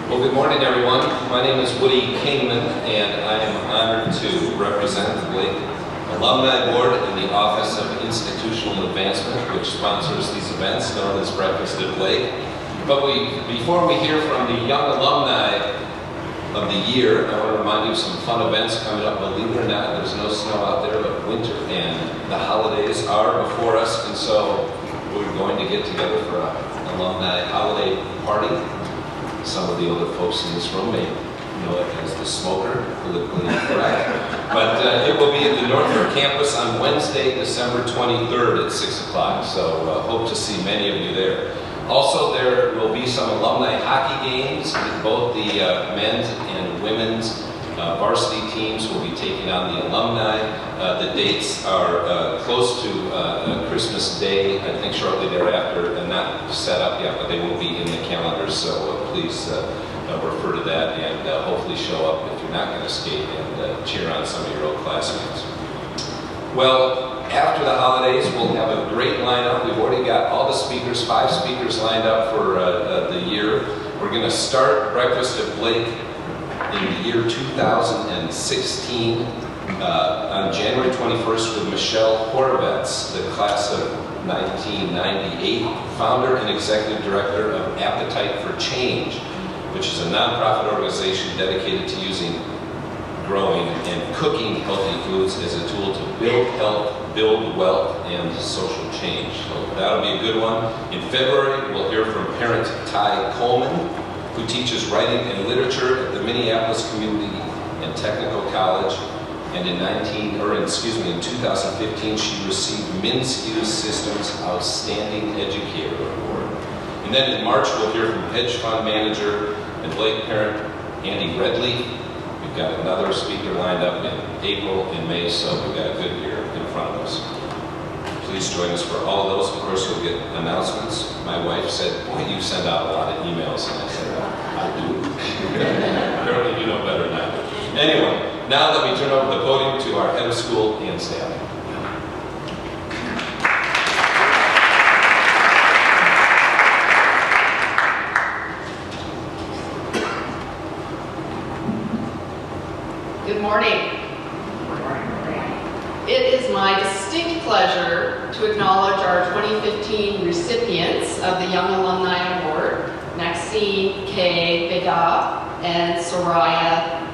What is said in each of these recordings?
Well, good morning, everyone. My name is Woody Kingman, and I am honored to represent the Blake Alumni Award in the Office of Institutional Advancement, which sponsors these events known as Breakfast at Blake. But before we hear from the young alumni of the year, I want to remind you of some fun events coming up. Believe it or not, there's no snow out there, but winter and the holidays are before us, and so we're going to get together for an alumni holiday party. Some of the older folks in this room may know it as the Smoker, politically incorrect. But it will be at the Northford campus on Wednesday, December 23rd at 6 o'clock. So hope to see many of you there. Also, there will be some alumni hockey games. Both the men's and women's varsity teams will be taking on the alumni. The dates are close to Christmas Day, I think shortly thereafter, and not set up yet, but they will be in the calendar, so please refer to that and hopefully show up if you're not going to skate and cheer on some of your old classmates. Well, after the holidays, we'll have a great lineup. We've already got all the speakers, 5 speakers lined up for the year. We're going to start Breakfast at Blake in the year 2016 on January 21st with Michelle Horovitz, the class of 1998, founder and executive director of Appetite for Change, which is a nonprofit organization dedicated to using, growing, and cooking healthy foods as a tool to build health, build wealth, and social change. So that'll be a good one. In February, we'll hear from parent Ty Coleman, who teaches writing and literature at the Minneapolis Community and Technical College. And in 2015, she received Minsky Systems Outstanding Educator Award. And then in March, we'll hear from hedge fund manager and Blake parent Andy Redley. We've got another speaker lined up in April and May, so we've got a good year in front of us. Please join us for all of those. Of course, you'll get announcements. My wife said, "Boy, you send out a lot of emails." And I said, "I do." Apparently, you know better than I do. Anyway, now let me turn over the podium to our head of school and staff. Good morning. It is my distinct pleasure to acknowledge our 2015 recipients of the Young Alumni Award, Maxine Kaye Bedat and Soraya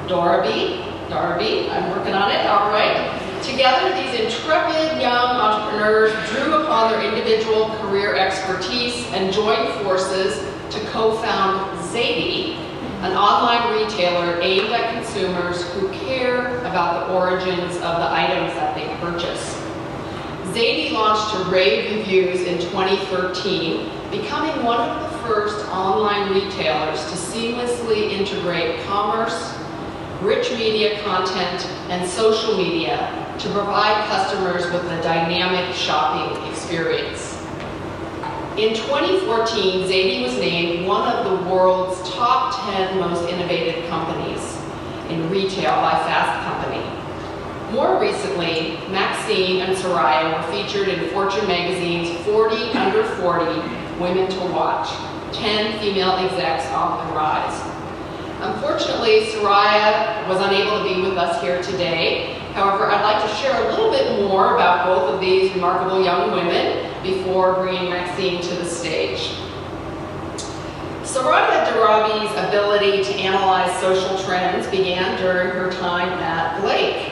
Darby, I'm working on it, all right. Together, these intrepid young entrepreneurs drew upon their individual career expertise and joined forces to co-found Zady, an online retailer aimed at consumers who care about the origins of the items that they purchase. Zady launched to rave reviews in 2013, becoming one of the first online retailers to seamlessly integrate commerce, rich media content, and social media to provide customers with a dynamic shopping experience. In 2014, Zady was named one of the world's top 10 most innovative companies in retail by Fast Company. More recently, Maxine and Soraya were featured in Fortune magazine's 40 Under 40 Women to Watch, 10 female execs on the rise. Unfortunately, Soraya was unable to be with us here today. However, I'd like to share a little bit more about both of these remarkable young women before bringing Maxine to the stage. Soraya Darabi's ability to analyze social trends began during her time at Blake.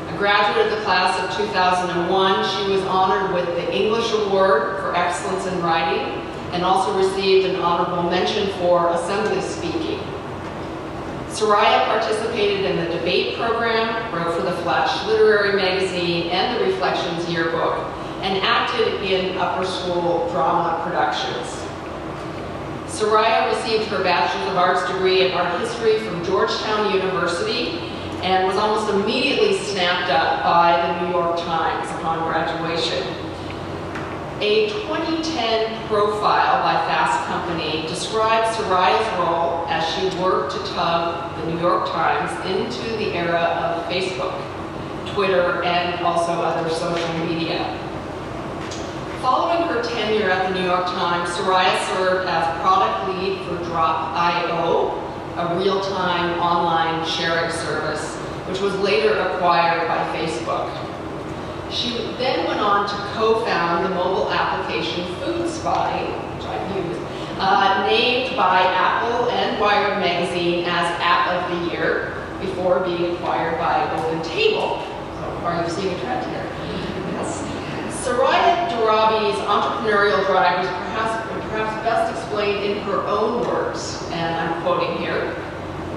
A graduate of the class of 2001, she was honored with the English Award for Excellence in Writing and also received an honorable mention for assembly speaking. Soraya participated in the debate program, wrote for the Flash Literary Magazine and the Reflections Yearbook, and acted in upper school drama productions. Soraya received her Bachelor of Arts degree in Art History from Georgetown University and was almost immediately snapped up by the New York Times upon graduation. A 2010 profile by Fast Company describes Soraya's role as she worked to tug the New York Times into the era of Facebook, Twitter, and also other social media. Following her tenure at the New York Times, Soraya served as product lead for Drop.io, a real-time online sharing service, which was later acquired by Facebook. She then went on to co-found the mobile application Food Spy, which I've used, named by Apple and Wired magazine as App of the Year before being acquired by OpenTable. So are you seeing a trend here? Yes. Soraya Darabi's entrepreneurial drive was perhaps best explained in her own words, and I'm quoting here.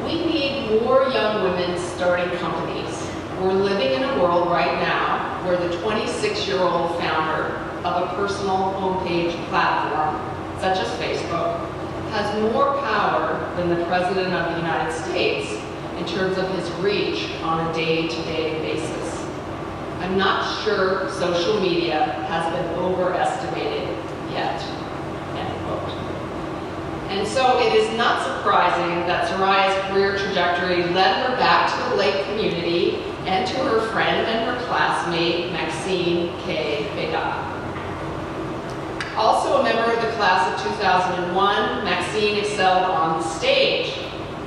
We need more young women starting companies. We're living in a world right now where the 26-year-old founder of a personal homepage platform, such as Facebook, has more power than the President of the United States in terms of his reach on a day-to-day basis. I'm not sure social media has been overestimated yet, end quote. And so it is not surprising that Soraya's career trajectory led her back to the Lake community and to her friend and her classmate, Maxine Kaye Bedat. Also a member of the class of 2001, Maxine excelled on the stage.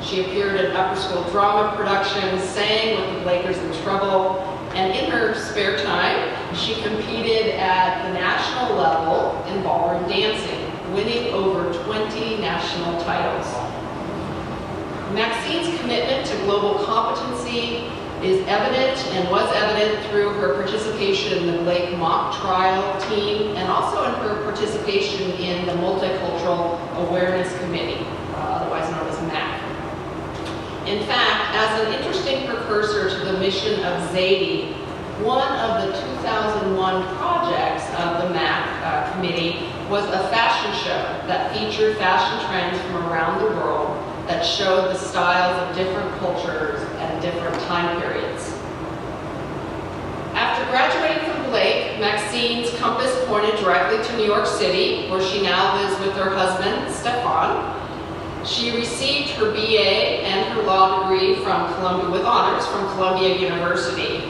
She appeared in upper school drama productions, sang with the Blakers in Trouble, and in her spare time, she competed at the national level in ballroom dancing, winning over 20 national titles. Maxine's commitment to global competency is evident and was evident through her participation in the Blake mock trial team and also in her participation in the Multicultural Awareness Committee, otherwise known as MAC. In fact, as an interesting precursor to the mission of Zady, one of the 2001 projects of the MAC committee was a fashion show that featured fashion trends from around the world that showed the styles of different cultures and different time periods. After graduating from Blake, Maxine's compass pointed directly to New York City, where she now lives with her husband, Stefan. She received her BA and her law degree from Columbia, with honors from Columbia University.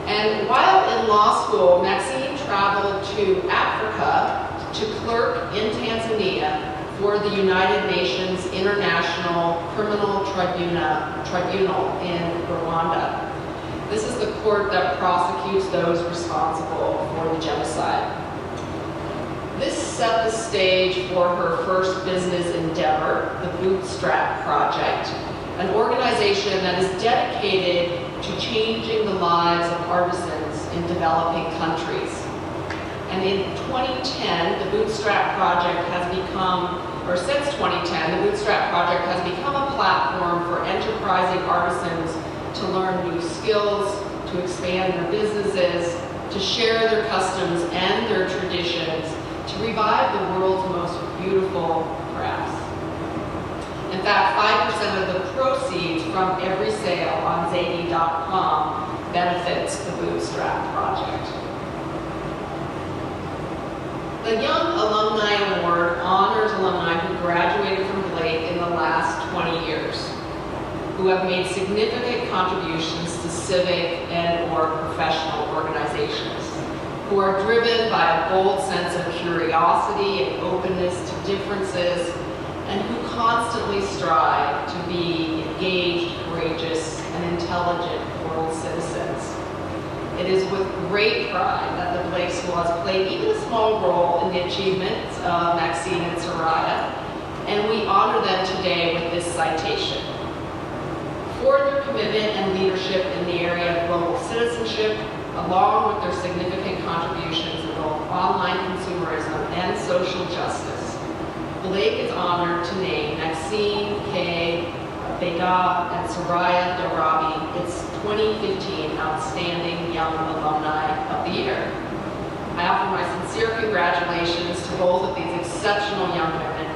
And while in law school, Maxine traveled to Africa to clerk in Tanzania for the United Nations International Criminal Tribunal in Rwanda. This is the court that prosecutes those responsible for the genocide. This set the stage for her first business endeavor, the Bootstrap Project, an organization that is dedicated to changing the lives of artisans in developing countries. And in 2010, the Bootstrap Project has become, or since 2010, the Bootstrap Project has become a platform for enterprising artisans to learn new skills, to expand their businesses, to share their customs and their traditions, to revive the world's most beautiful crafts. In fact, 5% of the proceeds from every sale on Zady.com benefits the Bootstrap Project. The Young Alumni Award honors alumni who graduated from Blake in the last 20 years, who have made significant contributions to civic and/or professional organizations, who are driven by a bold sense of curiosity and openness to differences, and who constantly strive to be engaged, courageous, and intelligent world citizens. It is with great pride that the Blake School has played even a small role in the achievements of Maxine and Soraya, and we honor them today with this citation. For their commitment and leadership in the area of global citizenship, along with their significant contributions in both online consumerism and social justice, Blake is honored to name Maxine Kaye Bedat and Soraya Darabi its 2015 Outstanding Young Alumni of the Year. I offer my sincere congratulations to both of these exceptional young women,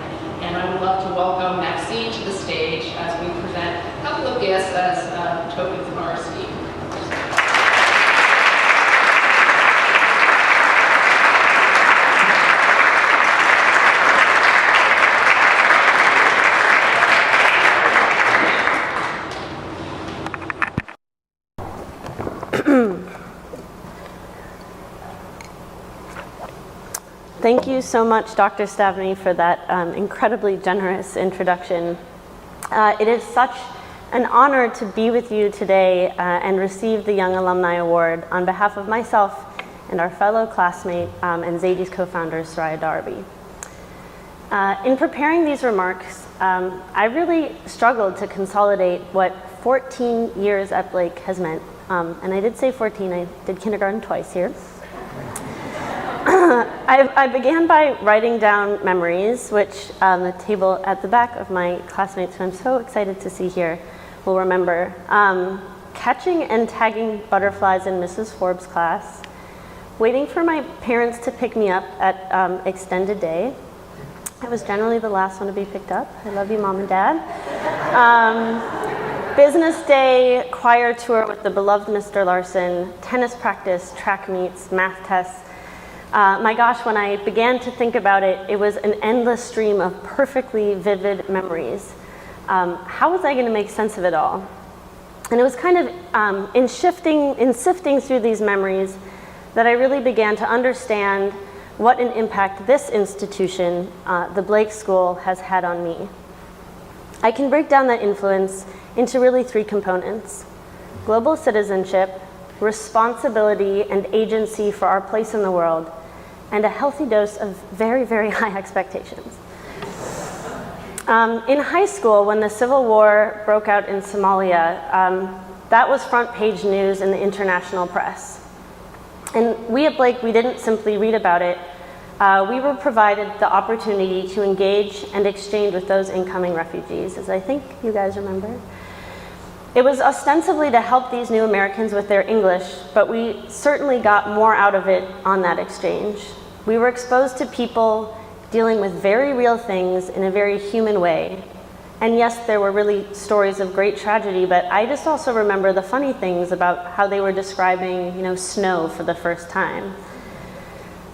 and I would love to welcome Maxine to the stage as we present a couple of guests as tokens of our esteem. Thank you so much, Dr. Stavny, for that incredibly generous introduction. It is such an honor to be with you today and receive the Young Alumni Award on behalf of myself and our fellow classmate and Zady's co-founder, Soraya Darby. In preparing these remarks, I really struggled to consolidate what 14 years at Blake has meant. And I did say 14, I did kindergarten twice here. I began by writing down memories, which the table at the back of my classmates, who I'm so excited to see here, will remember. Catching and tagging butterflies in Mrs. Forbes' class, waiting for my parents to pick me up at extended day. I was generally the last one to be picked up. I love you, Mom and Dad. Business day, choir tour with the beloved Mr. Larson, tennis practice, track meets, math tests. My gosh, when I began to think about it, it was an endless stream of perfectly vivid memories. How was I going to make sense of it all? And it was kind of in sifting through these memories that I really began to understand what an impact this institution, the Blake School, has had on me. I can break down that influence into really three components: global citizenship, responsibility and agency for our place in the world, and a healthy dose of very, very high expectations. In high school, when the Civil War broke out in Somalia, that was front page news in the international press. And we at Blake, we didn't simply read about it. We were provided the opportunity to engage and exchange with those incoming refugees, as I think you guys remember. It was ostensibly to help these new Americans with their English, but we certainly got more out of it on that exchange. We were exposed to people dealing with very real things in a very human way. And yes, there were really stories of great tragedy, but I just also remember the funny things about how they were describing, snow for the first time.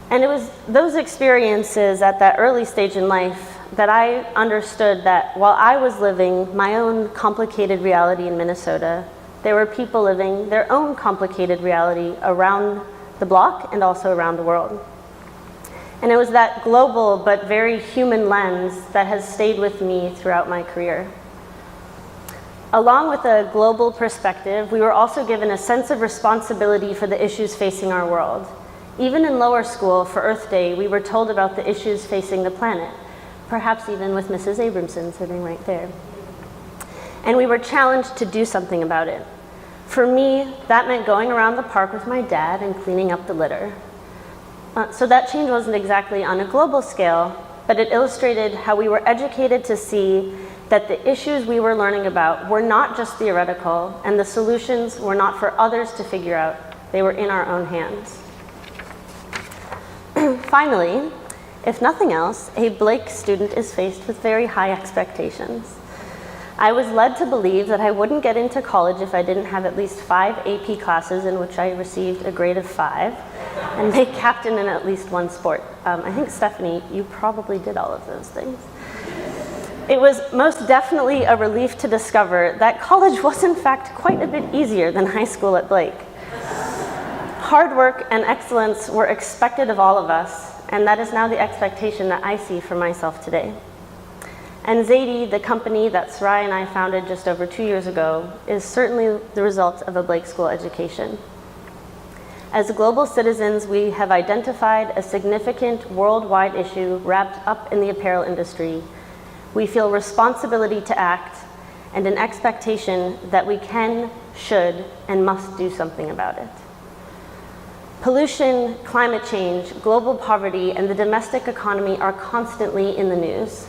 And it was those experiences at that early stage in life that I understood that while I was living my own complicated reality in Minnesota, there were people living their own complicated reality around the block and also around the world. And it was that global but very human lens that has stayed with me throughout my career. Along with a global perspective, we were also given a sense of responsibility for the issues facing our world. Even in lower school, for Earth Day, we were told about the issues facing the planet, perhaps even with Mrs. Abramson sitting right there. And we were challenged to do something about it. For me, that meant going around the park with my dad and cleaning up the litter. So that change wasn't exactly on a global scale, but it illustrated how we were educated to see that the issues we were learning about were not just theoretical, and the solutions were not for others to figure out. They were in our own hands. Finally, if nothing else, a Blake student is faced with very high expectations. I was led to believe that I wouldn't get into college if I didn't have at least 5 AP classes in which I received a grade of 5 and make captain in at least one sport. I think, Stephanie, you probably did all of those things. It was most definitely a relief to discover that college was in fact quite a bit easier than high school at Blake. Hard work and excellence were expected of all of us, and that is now the expectation that I see for myself today. And Zady, the company that Soraya and I founded just over 2 years ago, is certainly the result of a Blake School education. As global citizens, we have identified a significant worldwide issue wrapped up in the apparel industry. We feel responsibility to act and an expectation that we can, should, and must do something about it. Pollution, climate change, global poverty, and the domestic economy are constantly in the news.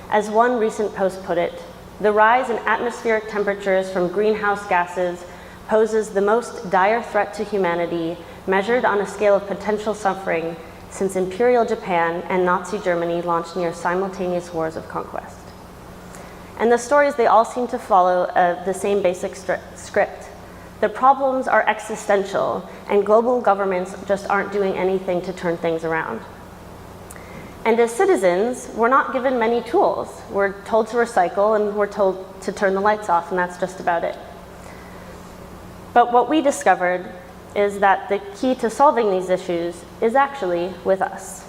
As one recent post put it, the rise in atmospheric temperatures from greenhouse gases poses the most dire threat to humanity, measured on a scale of potential suffering since Imperial Japan and Nazi Germany launched near simultaneous wars of conquest. And the stories, they all seem to follow the same basic script. The problems are existential, and global governments just aren't doing anything to turn things around. And as citizens, we're not given many tools. We're told to recycle, and we're told to turn the lights off, and that's just about it. But what we discovered is that the key to solving these issues is actually with us.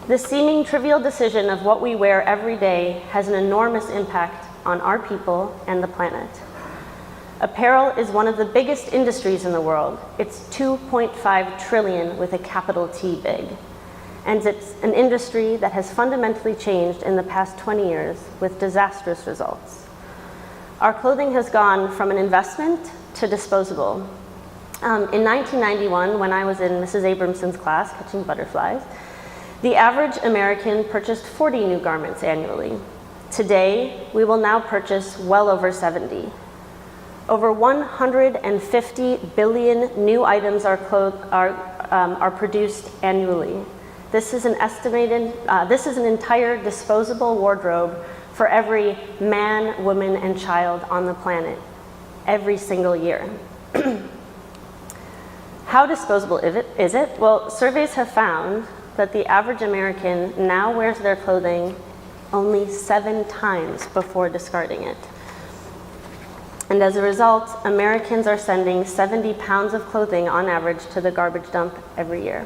The seeming trivial decision of what we wear every day has an enormous impact on our people and the planet. Apparel is one of the biggest industries in the world. It's 2.5 trillion with a capital T big. And it's an industry that has fundamentally changed in the past 20 years with disastrous results. Our clothing has gone from an investment to disposable. In 1991, when I was in Mrs. Abramson's class, catching butterflies, the average American purchased 40 new garments annually. Today, we will now purchase well over 70. Over 150 billion new items are produced annually. This is an entire disposable wardrobe for every man, woman, and child on the planet, every single year. How disposable is it? Well, surveys have found that the average American now wears their clothing only 7 times before discarding it. And as a result, Americans are sending 70 pounds of clothing on average to the garbage dump every year.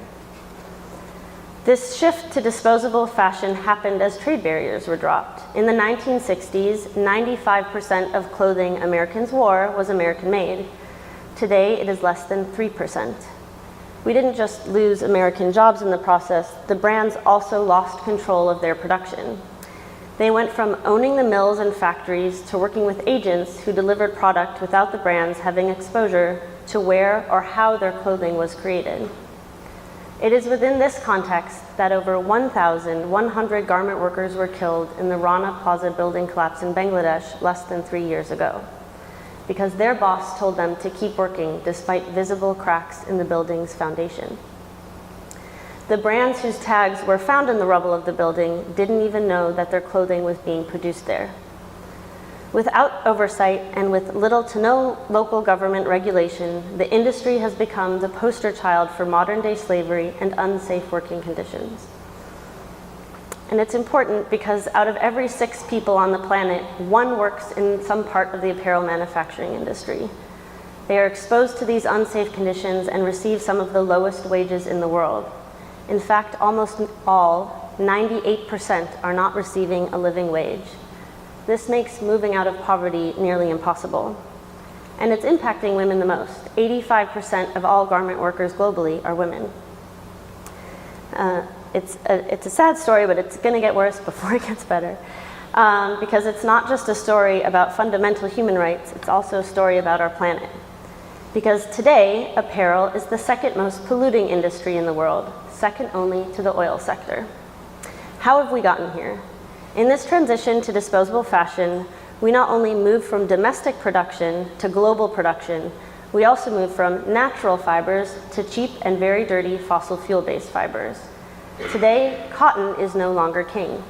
This shift to disposable fashion happened as trade barriers were dropped. In the 1960s, 95% of clothing Americans wore was American-made. Today, it is less than 3%. We didn't just lose American jobs in the process, the brands also lost control of their production. They went from owning the mills and factories to working with agents who delivered product without the brands having exposure to where or how their clothing was created. It is within this context that over 1,100 garment workers were killed in the Rana Plaza building collapse in Bangladesh less than 3 years ago, because their boss told them to keep working despite visible cracks in the building's foundation. The brands whose tags were found in the rubble of the building didn't even know that their clothing was being produced there. Without oversight and with little to no local government regulation, the industry has become the poster child for modern-day slavery and unsafe working conditions. And it's important because out of every 6 people on the planet, 1 works in some part of the apparel manufacturing industry. They are exposed to these unsafe conditions and receive some of the lowest wages in the world. In fact, almost all, 98%, are not receiving a living wage. This makes moving out of poverty nearly impossible. And it's impacting women the most. 85% of all garment workers globally are women. It's a sad story, but it's going to get worse before it gets better. Because it's not just a story about fundamental human rights, it's also a story about our planet. Because today, apparel is the 2nd most polluting industry in the world, second only to the oil sector. How have we gotten here? In this transition to disposable fashion, we not only move from domestic production to global production, we also move from natural fibers to cheap and very dirty fossil fuel-based fibers. Today, cotton is no longer king.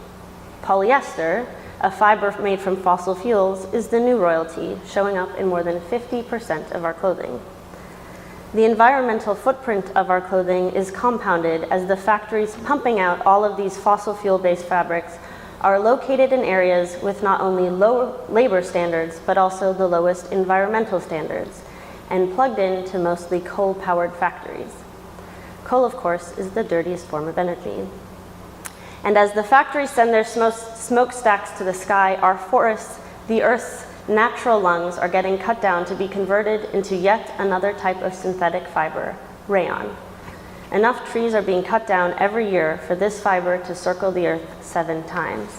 Polyester, a fiber made from fossil fuels, is the new royalty, showing up in more than 50% of our clothing. The environmental footprint of our clothing is compounded as the factories pumping out all of these fossil fuel-based fabrics are located in areas with not only low labor standards, but also the lowest environmental standards, and plugged into mostly coal-powered factories. Coal, of course, is the dirtiest form of energy. And as the factories send their smokestacks to the sky, our forests, the Earth's natural lungs, are getting cut down to be converted into yet another type of synthetic fiber, rayon. Enough trees are being cut down every year for this fiber to circle the Earth 7 times.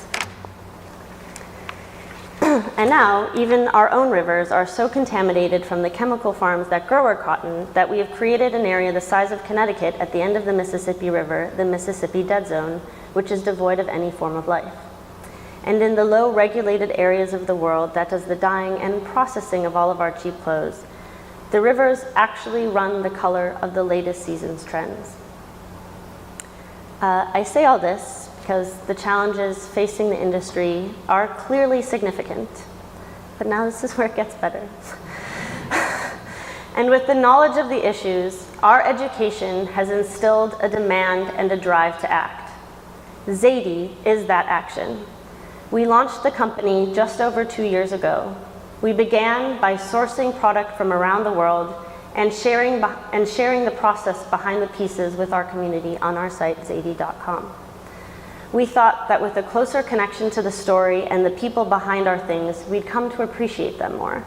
And now, even our own rivers are so contaminated from the chemical farms that grow our cotton that we have created an area the size of Connecticut at the end of the Mississippi River, the Mississippi Dead Zone, which is devoid of any form of life. And in the low regulated areas of the world that does the dyeing and processing of all of our cheap clothes, the rivers actually run the color of the latest season's trends. I say all this because the challenges facing the industry are clearly significant. But now this is where it gets better. And with the knowledge of the issues, our education has instilled a demand and a drive to act. Zady is that action. We launched the company just over 2 years ago. We began by sourcing product from around the world and sharing the process behind the pieces with our community on our site, Zady.com. We thought that with a closer connection to the story and the people behind our things, we'd come to appreciate them more.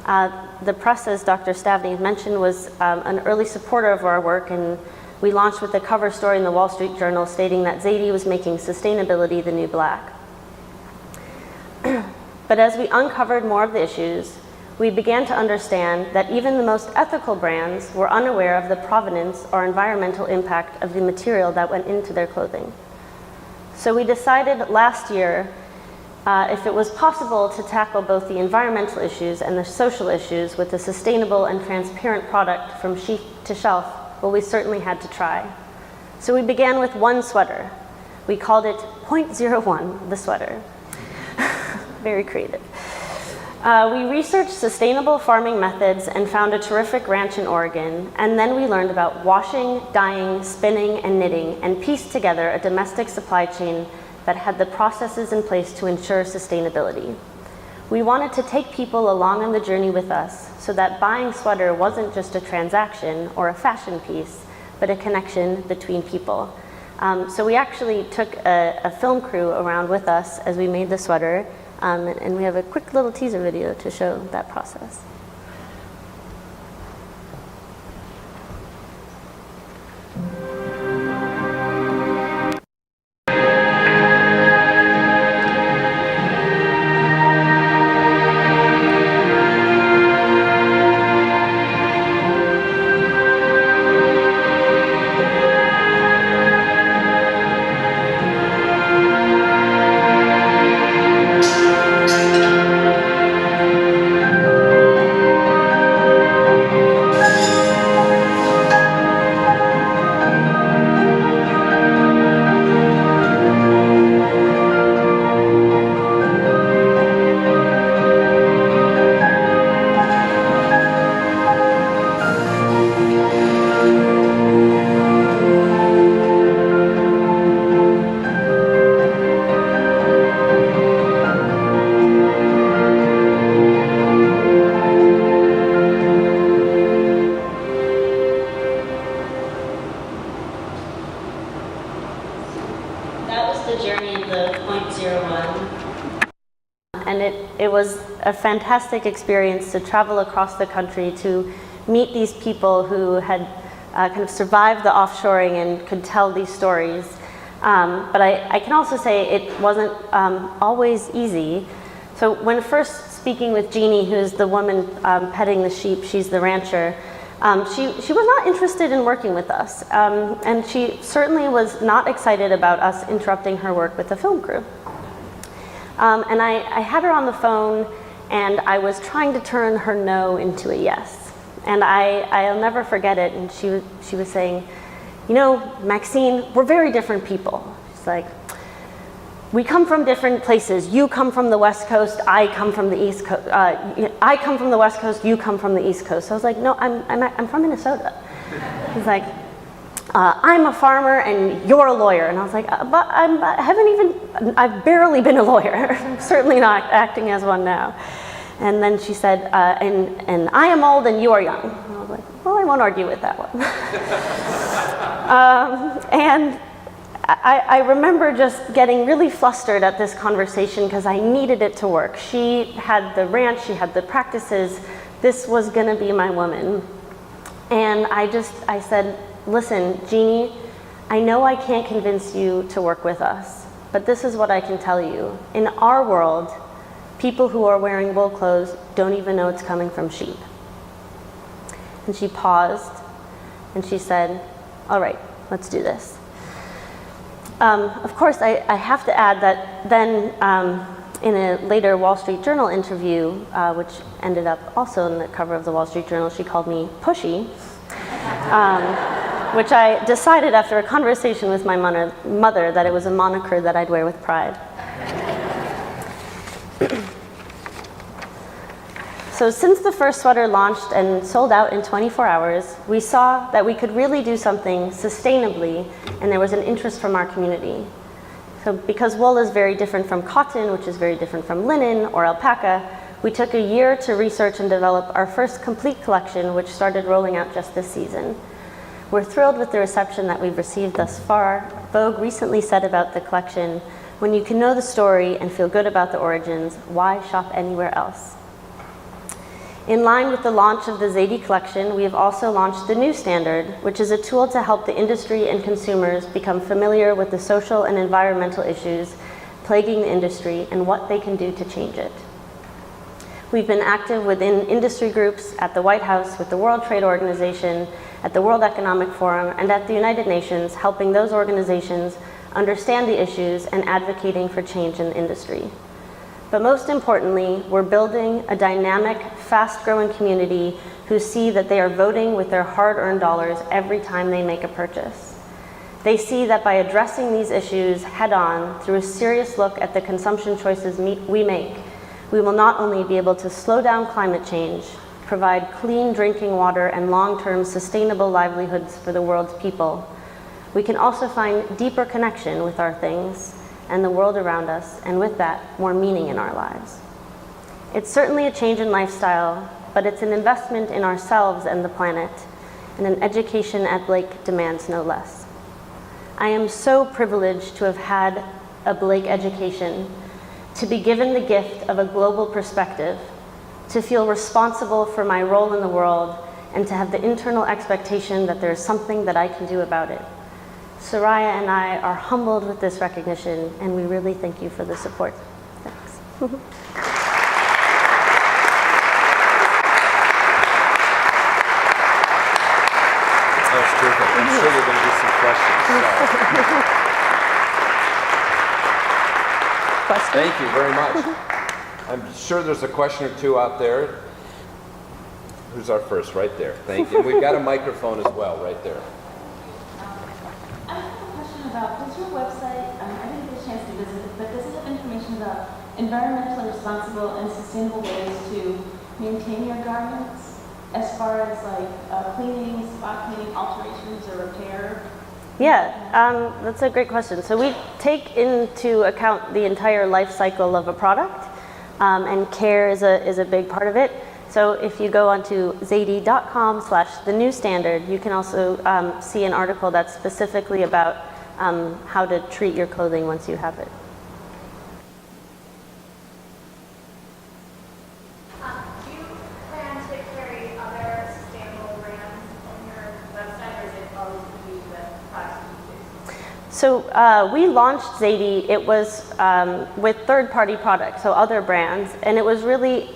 The press, as Dr. Stavney mentioned, was an early supporter of our work, and we launched with a cover story in the Wall Street Journal stating that Zady was making sustainability the new black. But as we uncovered more of the issues, we began to understand that even the most ethical brands were unaware of the provenance or environmental impact of the material that went into their clothing. So we decided last year if it was possible to tackle both the environmental issues and the social issues with a sustainable and transparent product from sheath to shelf, well, we certainly had to try. So we began with one sweater. We called it .01, the sweater. Very creative. We researched sustainable farming methods and found a terrific ranch in Oregon, and then we learned about washing, dyeing, spinning, and knitting, and pieced together a domestic supply chain that had the processes in place to ensure sustainability. We wanted to take people along on the journey with us so that buying sweater wasn't just a transaction or a fashion piece, but a connection between people. So we actually took a film crew around with us as we made the sweater, and we have a quick little teaser video to show that process. And it was a fantastic experience to travel across the country to meet these people who had kind of survived the offshoring and could tell these stories. But I can also say it wasn't always easy. So when first speaking with Jeannie, who's the woman petting the sheep, she's the rancher, she was not interested in working with us. And she certainly was not excited about us interrupting her work with the film crew. And I had her on the phone, and I was trying to turn her no into a yes. And I'll never forget it. And she was saying, you know, Maxine, we're very different people. She's like, we come from different places. You come from the West Coast. I come from the East Coast. I come from the West Coast. You come from the East Coast. So I was like, no, I'm from Minnesota. She's like, I'm a farmer and you're a lawyer. And I was like, but I've barely been a lawyer. I'm certainly not acting as one now. And then she said, and I am old and you are young. And I was like, well, I won't argue with that one. And I remember just getting really flustered at this conversation because I needed it to work. She had the ranch, she had the practices. This was gonna be my woman. And I said, listen, Jeannie, I know I can't convince you to work with us, but this is what I can tell you. In our world, people who are wearing wool clothes don't even know it's coming from sheep. And she paused, and she said, all right, let's do this. Of course, I have to add that then in a later Wall Street Journal interview, which ended up also on the cover of the Wall Street Journal, she called me pushy. Which I decided after a conversation with my mother that it was a moniker that I'd wear with pride. So since the first sweater launched and sold out in 24 hours, we saw that we could really do something sustainably, and there was an interest from our community. So because wool is very different from cotton, which is very different from linen or alpaca, we took a year to research and develop our first complete collection, which started rolling out just this season. We're thrilled with the reception that we've received thus far. Vogue recently said about the collection, "When you can know the story and feel good about the origins, why shop anywhere else?" In line with the launch of the Zady collection, we have also launched the New Standard, which is a tool to help the industry and consumers become familiar with the social and environmental issues plaguing the industry and what they can do to change it. We've been active within industry groups at the White House, with the World Trade Organization, at the World Economic Forum, and at the United Nations, helping those organizations understand the issues and advocating for change in the industry. But most importantly, we're building a dynamic, fast-growing community who see that they are voting with their hard-earned dollars every time they make a purchase. They see that by addressing these issues head-on through a serious look at the consumption choices we make, we will not only be able to slow down climate change, provide clean drinking water and long-term sustainable livelihoods for the world's people, we can also find deeper connection with our things and the world around us, and with that, more meaning in our lives. It's certainly a change in lifestyle, but it's an investment in ourselves and the planet, and an education at Blake demands no less. I am so privileged to have had a Blake education, to be given the gift of a global perspective, to feel responsible for my role in the world, and to have the internal expectation that there is something that I can do about it. Soraya and I are humbled with this recognition, and we really thank you for the support. Thanks. That was terrific. I'm sure we're going to get some questions. Question? Thank you very much. I'm sure there's a question or two out there. Who's our first? Right there. Thank you. We've got a microphone as well, right there. I have a question about, does your website, I didn't get a chance to visit it, but does it have information about environmentally responsible and sustainable ways to maintain your garments, as far as like cleaning, spot cleaning, alterations, or repair? Yeah, that's a great question. So we take into account the entire life cycle of a product, and care is a big part of it. So if you go onto zady.com/thenewstandard, you can also see an article that's specifically about how to treat your clothing once you have it. Do you plan to carry other sustainable brands on your website, or is it always going to be the products you use? So we launched Zady. It was with third-party products, so other brands, and it was really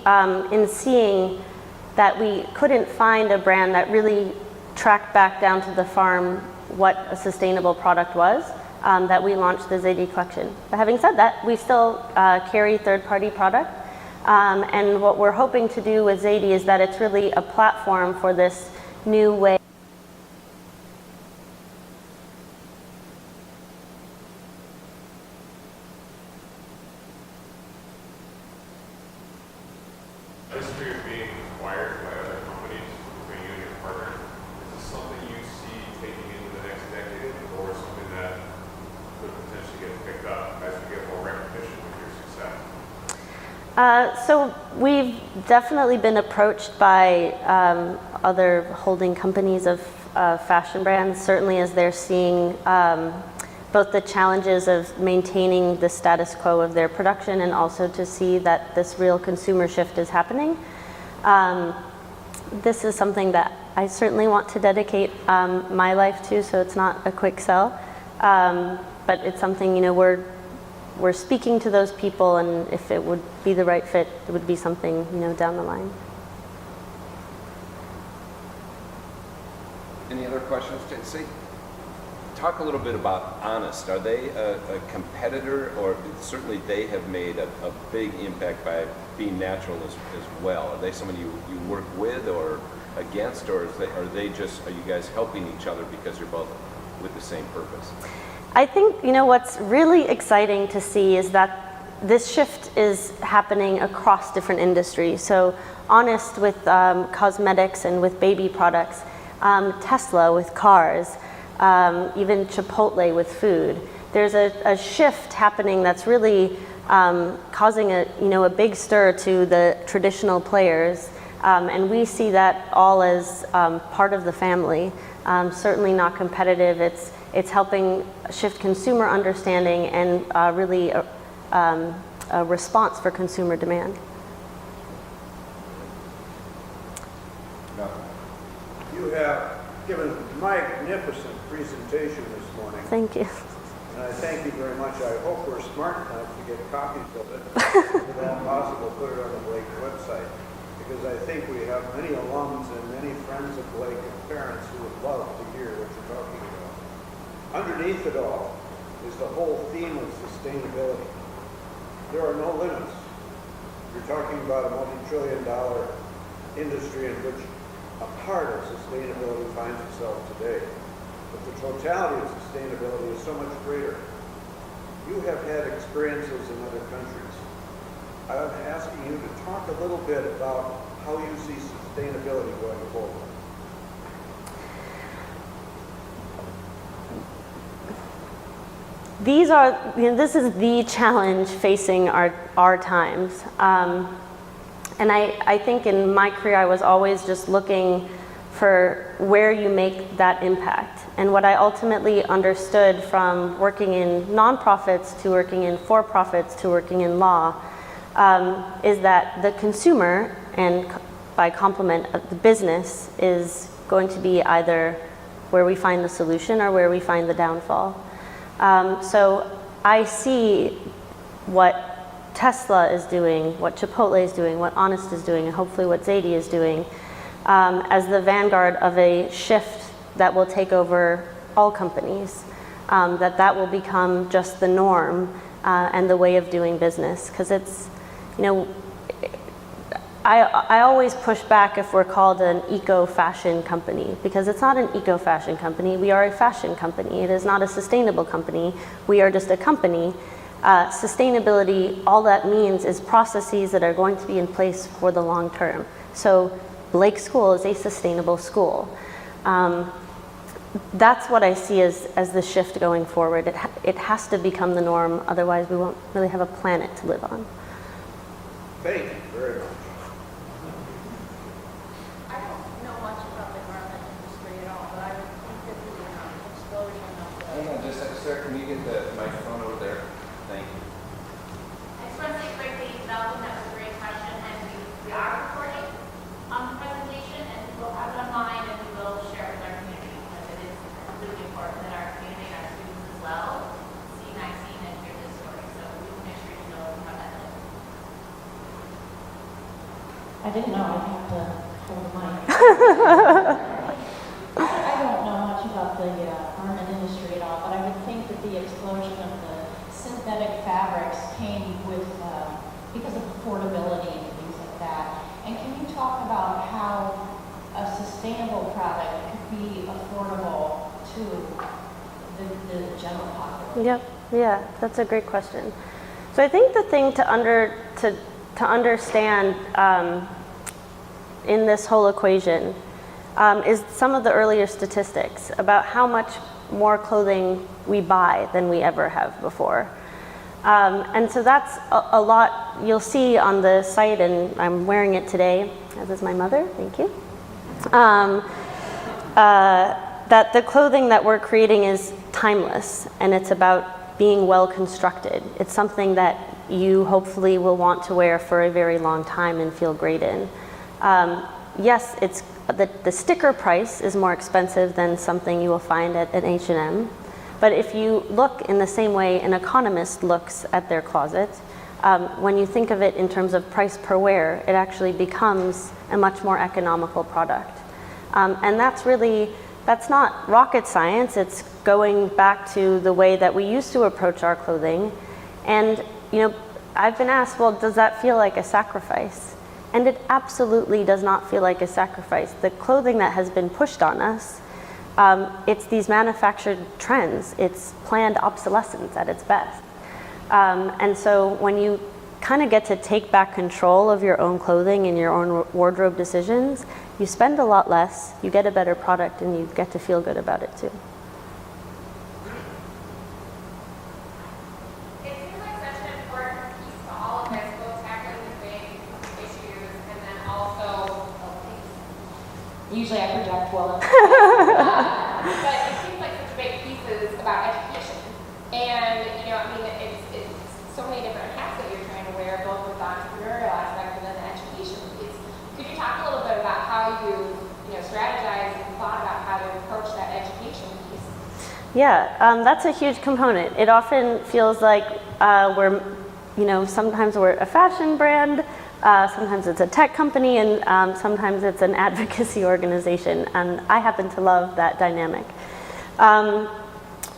in seeing that we couldn't find a brand that really tracked back down to the farm what a sustainable product was, that we launched the Zady collection. But having said that, we still carry third-party product, and what we're hoping to do with Zady is that it's really a platform for this new way. History of being acquired by other companies between you and your partner, is this something you see taking into the next decade, or something that could potentially get picked up as you get more recognition with your success? So we've definitely been approached by other holding companies of fashion brands, certainly as they're seeing both the challenges of maintaining the status quo of their production, and also to see that this real consumer shift is happening. This is something that I certainly want to dedicate my life to, so it's not a quick sell. But it's something, we're speaking to those people, and if it would be the right fit, it would be something, down the line. Any other questions? Talk a little bit about Honest. Are they a competitor, or certainly they have made a big impact by being natural as well? Are they someone you work with or against, or are you guys helping each other because you're both with the same purpose? I think, what's really exciting to see is that this shift is happening across different industries. So Honest with cosmetics and with baby products, Tesla with cars, even Chipotle with food. There's a shift happening that's really causing a big stir to the traditional players, and we see that all as part of the family. certainly not competitive. It's helping shift consumer understanding and really a response for consumer demand. You have given a magnificent presentation this morning, Thank you. and I thank you very much. I hope we're smart enough to get copies of it. If at all possible, put it on the Blake website, because I think we have many alums and many friends of Blake and parents who would love to hear what you're talking about. Underneath it all is the whole theme of sustainability. There are no limits. You're talking about a multi-trillion-dollar industry in which a part of sustainability finds itself today. But the totality of sustainability is so much greater. You have had experiences in other countries. I'm asking you to talk a little bit about how you see sustainability going forward. This is the challenge facing our times. And I think in my career, I was always just looking for where you make that impact. And what I ultimately understood from working in nonprofits to working in for-profits to working in law is that the consumer, and by complement the business, is going to be either where we find the solution or where we find the downfall. So I see what Tesla is doing, what Chipotle is doing, what Honest is doing, and hopefully what Zady is doing, as the vanguard of a shift that will take over all companies, that will become just the norm and the way of doing business. Because it's, I always push back if we're called an eco-fashion company, because it's not an eco-fashion company. We are a fashion company. It is not a sustainable company. We are just a company. Sustainability, all that means is processes that are going to be in place for the long term. So Blake School is a sustainable school. That's what I see as the shift going forward. It has to become the norm, otherwise we won't really have a planet to live on. Thank you very much. I don't know much about the garment industry at all, but I would think that the explosion of the... Hang on just a second, sir. Can you get the microphone over there? Thank you. I just want to say quickly, Malcolm, that was a great question, and we are recording the presentation, and we'll have it online, and we will share it with our community, because it is really important that our community, our students as well, see Maxine and hear this story. So we will make sure you know how that is. I didn't know I'd have to hold the mic. I don't know much about the garment industry at all, but I would think that the explosion of the synthetic fabrics came with because of affordability and things like that. And can you talk about how a sustainable product could be affordable to the general population? Yep. Yeah, that's a great question. So I think the thing to understand in this whole equation is some of the earlier statistics about how much more clothing we buy than we ever have before. And so that's a lot you'll see on the site, and I'm wearing it today, as is my mother, thank you. That the clothing that we're creating is timeless, and it's about being well constructed. It's something that you hopefully will want to wear for a very long time and feel great in. Yes, it's the sticker price is more expensive than something you will find at an H&M. But if you look in the same way an economist looks at their closet, when you think of it in terms of price per wear, it actually becomes a much more economical product. And that's not rocket science. It's going back to the way that we used to approach our clothing. And I've been asked, well, does that feel like a sacrifice? And it absolutely does not feel like a sacrifice. The clothing that has been pushed on us, it's these manufactured trends. It's planned obsolescence at its best. And so when you kind of get to take back control of your own clothing and your own wardrobe decisions, you spend a lot less, you get a better product, and you get to feel good about it too. It seems like such an important piece to all of this, both tackling the big issues and then also Usually I project well. But it seems like such a big piece is about education. And, you know, I mean, it's so many different hats that you're trying to wear, both with the entrepreneurial aspect and then the education piece. Could you talk a little bit about how you strategized and thought about how to approach that education piece? Yeah, that's a huge component. It often feels like sometimes we're a fashion brand, sometimes it's a tech company, and sometimes it's an advocacy organization, and I happen to love that dynamic.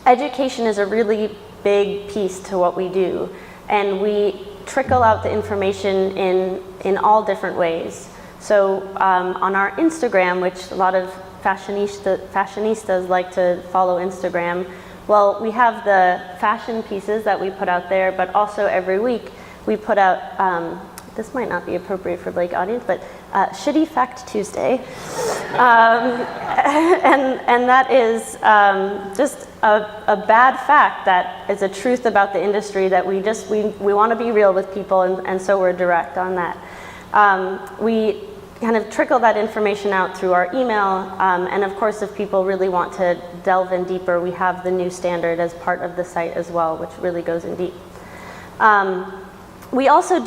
Education is a really big piece to what we do, and we trickle out the information in all different ways. So on our Instagram, which a lot of fashionistas like to follow Instagram, well, we have the fashion pieces that we put out there, but also every week we put out, this might not be appropriate for Blake audience, but Shitty Fact Tuesday. And that is just a bad fact that is a truth about the industry that we want to be real with people, and so we're direct on that. We kind of trickle that information out through our email, and of course if people really want to delve in deeper, we have the new standard as part of the site as well, which really goes in deep. We also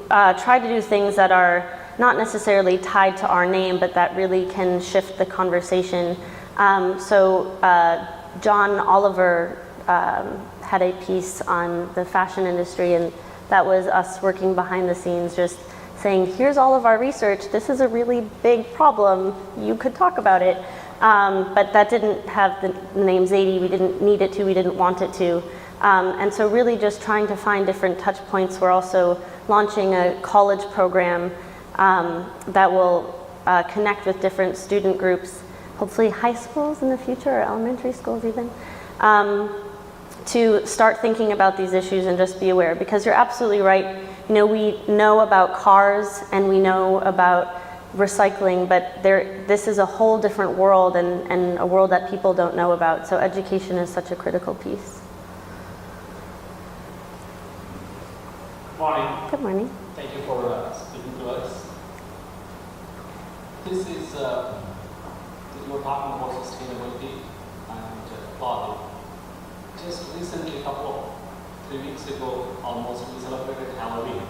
try to do things that are not necessarily tied to our name, but that really can shift the conversation. John Oliver had a piece on the fashion industry, and that was us working behind the scenes, just saying, here's all of our research, this is a really big problem, you could talk about it. But that didn't have the name Zady, we didn't need it to, we didn't want it to. And so really just trying to find different touch points. We're also launching a college program that will connect with different student groups, hopefully high schools in the future, or elementary schools even, to start thinking about these issues and just be aware, because you're absolutely right. We know about cars and we know about recycling, but this is a whole different world, and a world that people don't know about. So education is such a critical piece. Morning. Good morning. Thank you for speaking to us. This is, you're talking about sustainability and clothing. Just recently, 3 weeks ago, almost, we celebrated Halloween.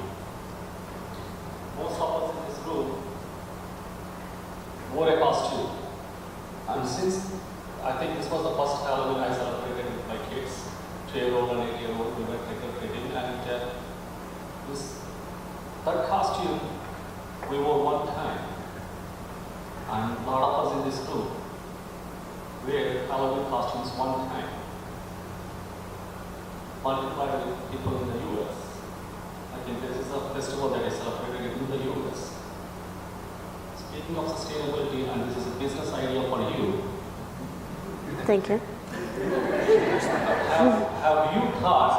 Most of us in this room wore a costume. And since I think this was the first Halloween I celebrated with my kids, 2-year-old and 8-year-old, we were trick-or-treating, and that costume we wore one time, and a lot of us in this room wear Halloween costumes one time. Multiplied with people in the US. I think this is a festival that is celebrated in the US. Speaking of sustainability, and this is a business idea for you. Thank you. Have you thought,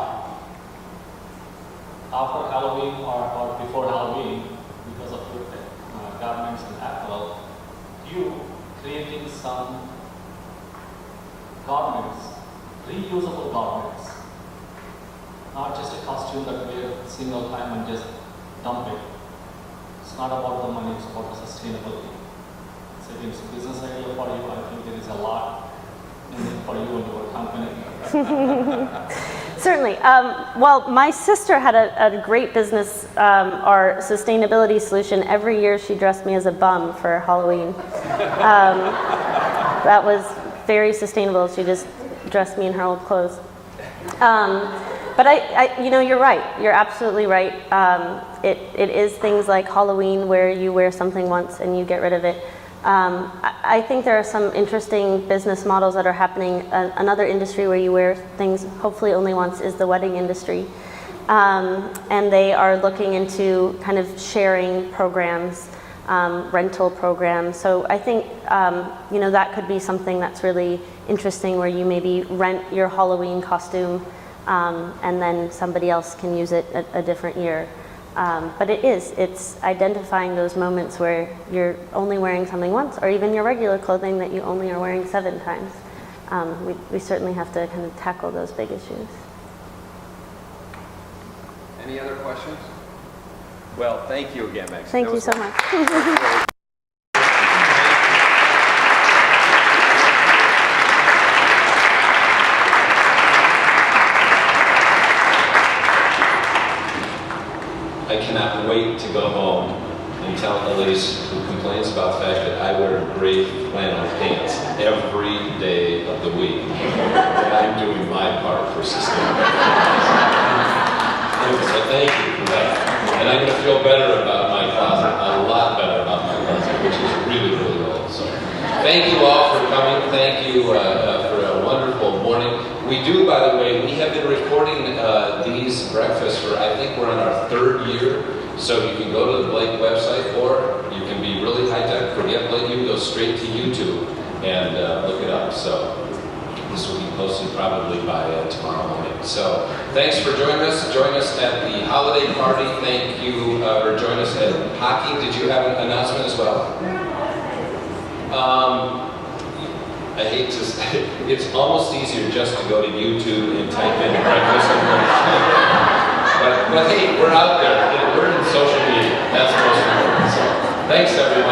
after Halloween or before Halloween, because of your governments and Apple, you creating some garments, reusable garments, not just a costume that we wear a single time and just dump it. It's not about the money, it's about the sustainability. So if it's a business idea for you, I think there is a lot in it for you and your company. Certainly. Well, my sister had a great business, our sustainability solution. Every year she dressed me as a bum for Halloween. That was very sustainable. She just dressed me in her old clothes. But you're right. You're absolutely right. It is things like Halloween where you wear something once and you get rid of it. I think there are some interesting business models that are happening. Another industry where you wear things hopefully only once is the wedding industry. And they are looking into kind of sharing programs, rental programs. So I think, that could be something that's really interesting, where you maybe rent your Halloween costume and then somebody else can use it a different year. But it's identifying those moments where you're only wearing something once, or even your regular clothing that you only are wearing 7 times. We certainly have to kind of tackle those big issues. Any other questions? Well, thank you again, Maxine. Thank you so much. I cannot wait to go home and tell Elise, who complains about the fact that I wear gray flannel pants every day of the week, that I'm doing my part for sustainability. So thank you for that. And I'm going to feel better about my closet, a lot better about my closet, which is really, really old. So thank you all for coming. Thank you for a wonderful morning. We do, by the way, we have been recording these breakfasts for, I think we're in our 3rd year. So you can go to the Blake website, or you can be really high-tech, forget Blake, you can go straight to YouTube and look it up. So this will be posted probably by tomorrow morning. So thanks for joining us. Join us at the holiday party. Thank you for joining us at hockey. Did you have an announcement as well? I hate to say, it's almost easier just to go to YouTube and type in breakfast and lunch. But hey, we're out there. We're in social media. That's most important. So thanks, everyone.